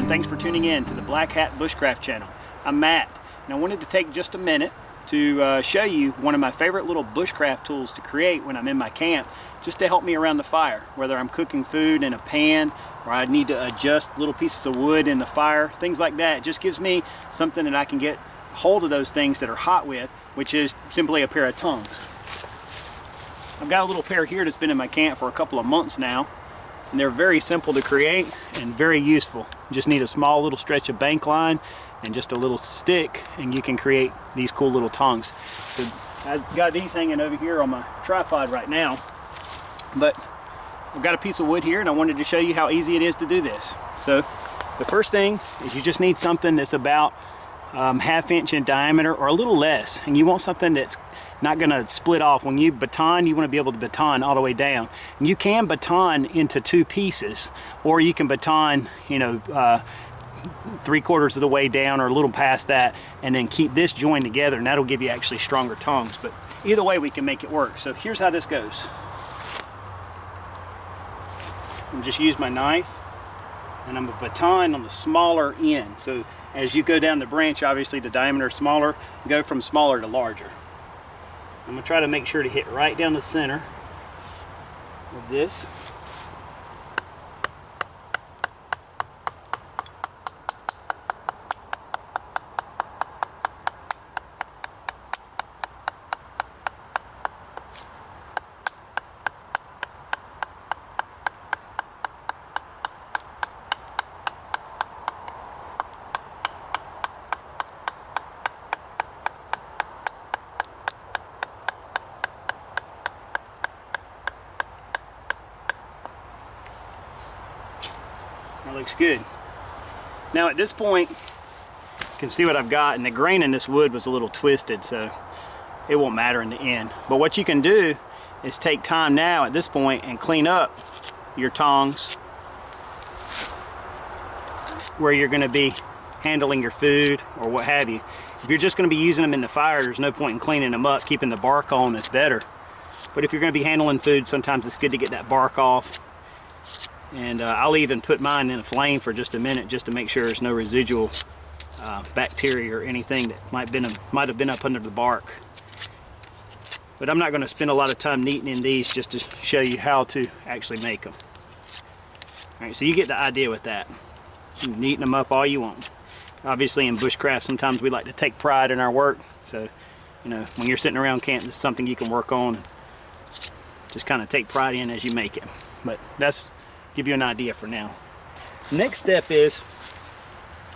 thanks for tuning in to the Black Hat Bushcraft channel. I'm Matt, and I wanted to take just a minute to show you one of my favorite little bushcraft tools to create when I'm in my camp, just to help me around the fire, whether I'm cooking food in a pan or I need to adjust little pieces of wood in the fire, things like that. It just gives me something that I can get hold of those things that are hot with, which is simply a pair of tongs. I've got a little pair here that's been in my camp for a couple of months now, and they're very simple to create and very useful. You just need a small little stretch of bank line and just a little stick, and you can create these cool little tongs. So I've got these hanging over here on my tripod right now, but I've got a piece of wood here and I wanted to show you how easy it is to do this. So the first thing is you just need something that's about ½ inch in diameter or a little less, and you want something that's not going to split off. When you baton, you want to be able to baton all the way down. And you can baton into two pieces, or you can baton, you know, 3/4 of the way down or a little past that, and then keep this joined together, and that'll give you actually stronger tongs. But either way, we can make it work. So here's how this goes. I'm just use my knife, and I'm going to baton on the smaller end. So as you go down the branch, obviously the diameter is smaller, go from smaller to larger. I'm going to try to make sure to hit right down the center of this. That looks good. Now at this point, you can see what I've got, and the grain in this wood was a little twisted, so it won't matter in the end. But what you can do is take time now at this point and clean up your tongs where you're going to be handling your food or what have you. If you're just going to be using them in the fire, there's no point in cleaning them up. Keeping the bark on is better. But if you're going to be handling food, sometimes it's good to get that bark off. And I'll even put mine in a flame for just a minute, just to make sure there's no residual bacteria or anything that might have been up under the bark. But I'm not going to spend a lot of time neatening these, just to show you how to actually make them. Alright, so you get the idea with that. You can neaten them up all you want. Obviously in bushcraft, sometimes we like to take pride in our work. So, you know, when you're sitting around camp, it's something you can work on and just kind of take pride in as you make it. But that's give you an idea for now. Next step is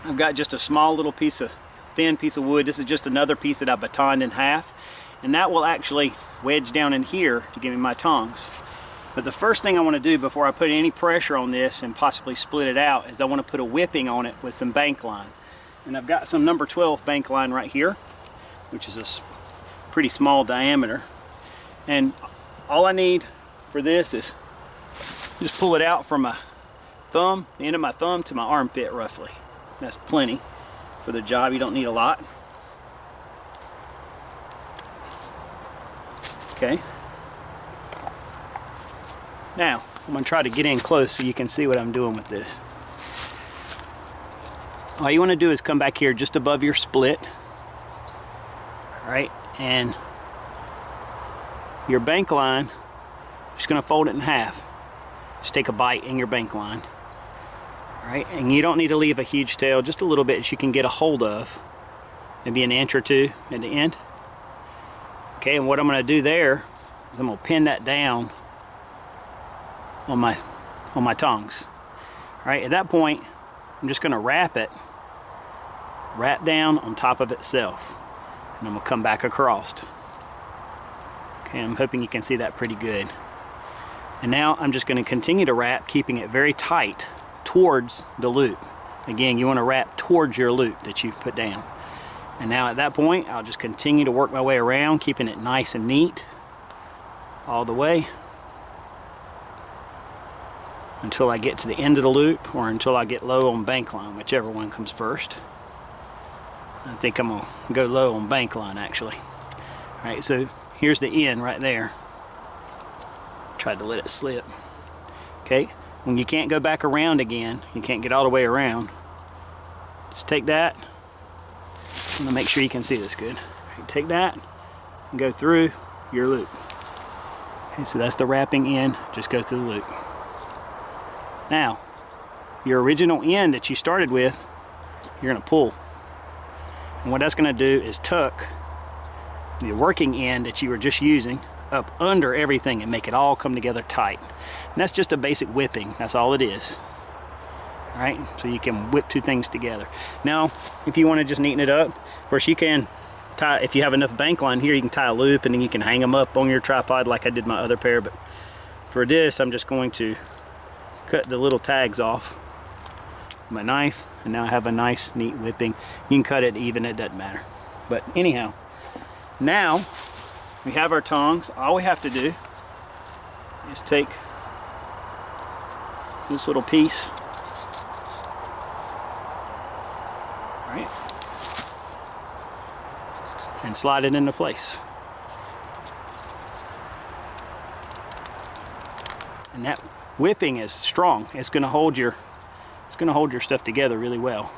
I've got just a small little thin piece of wood. This is just another piece that I batoned in half, and that will actually wedge down in here to give me my tongs. But the first thing I want to do before I put any pressure on this and possibly split it out is I want to put a whipping on it with some bank line. And I've got some number 12 bank line right here, which is a pretty small diameter. And all I need for this is just pull it out from my thumb, the end of my thumb, to my armpit roughly. That's plenty for the job. You don't need a lot. Okay. Now, I'm going to try to get in close so you can see what I'm doing with this. All you want to do is come back here just above your split. Alright, and your bank line, just going to fold it in half. Just take a bite in your bank line. Alright, and you don't need to leave a huge tail, just a little bit that you can get a hold of. Maybe an inch or two at the end. Okay, and what I'm going to do there is I'm going to pin that down on my tongs. Alright, at that point, I'm just going to wrap down on top of itself. And I'm going to come back across. Okay, I'm hoping you can see that pretty good. And now I'm just going to continue to wrap, keeping it very tight towards the loop. Again, you want to wrap towards your loop that you put down. And now at that point, I'll just continue to work my way around, keeping it nice and neat all the way until I get to the end of the loop, or until I get low on bank line, whichever one comes first. I think I'm going to go low on bank line actually. Alright, so here's the end right there. Tried to let it slip. Okay, when you can't go back around again, you can't get all the way around, Just take that. I'm gonna make sure you can see this good. Take that and go through your loop. Okay, so that's the wrapping end. Just go through the loop. Now, your original end that you started with, you're gonna pull. And what that's gonna do is tuck the working end that you were just using up under everything and make it all come together tight. And that's just a basic whipping. That's all it is. All right, so you can whip two things together. Now, if you want to just neaten it up, of course you can tie, if you have enough bank line here, you can tie a loop and then you can hang them up on your tripod like I did my other pair. But for this, I'm just going to cut the little tags off with my knife, and now I have a nice, neat whipping. You can cut it even, it doesn't matter. But anyhow, now we have our tongs. All we have to do is take this little piece, right, and slide it into place. And that whipping is strong. It's going to hold your stuff together really well.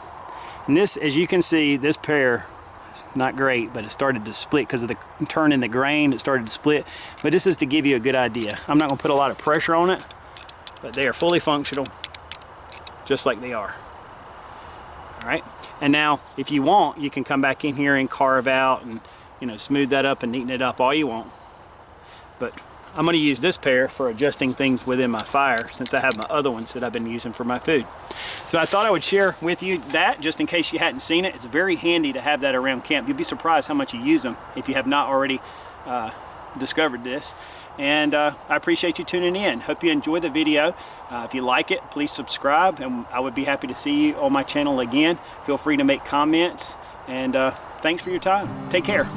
And this, as you can see, this pair is not great, but it started to split because of the turn in the grain. It started to split. But this is to give you a good idea. I'm not going to put a lot of pressure on it, but they are fully functional, just like they are. All right. And now, if you want, you can come back in here and carve out and, you know, smooth that up and neaten it up all you want. But I'm going to use this pair for adjusting things within my fire, since I have my other ones that I've been using for my food. So I thought I would share with you that, just in case you hadn't seen it. It's very handy to have that around camp. You'll be surprised how much you use them if you have not already discovered this. And I appreciate you tuning in. Hope you enjoy the video. If you like it, please subscribe, and I would be happy to see you on my channel again. Feel free to make comments, and thanks for your time. Take care.